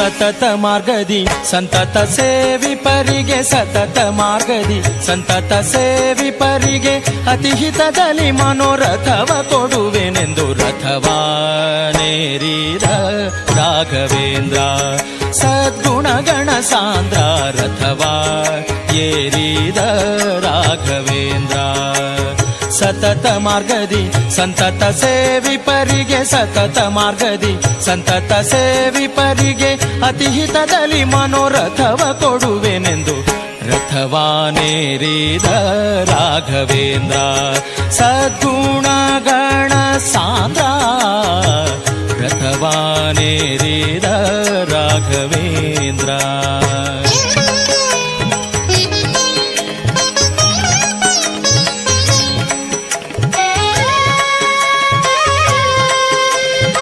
ಸತತ ಮಾರ್ಗದಿ ಸಂತತ ಸೇವಿಪರಿಗೆ ಸತತ ಮಾರ್ಗದಿ ಸಂತತ ಸೇವಿಪರಿಗೆ ಅತಿಹಿತದಲ್ಲಿ ಮನೋರಥವ ಕೊಡುವೆನೆಂದು ರಥವಾನೇರಿದ ರಾಘವೇಂದ್ರ ಸದ್ಗುಣಗಣ ಸಾಂದ್ರ ರಥವಾ ಏರಿದ ರಾಘವೇಂದ್ರ ಸತತ ಮಾರ್ಗದಿ ಸಂತತ ಸೇವಿಪರಿಗೆ ಸತತ ಮಾರ್ಗದಿ ಸಂತತ ಸೇವಿಪರಿಗೆ ಅತಿಹಿತದಲ್ಲಿ ಮನೋರಥವ ಕೊಡುವೆನೆಂದು ರಥವಾನೇರಿದ ರಾಘವೇಂದ್ರ ಸದ್ಗುಣಗಣ ಸಾಂದ್ರ ರಥವಾನೇರಿದ ರಾಘವೇಂದ್ರ.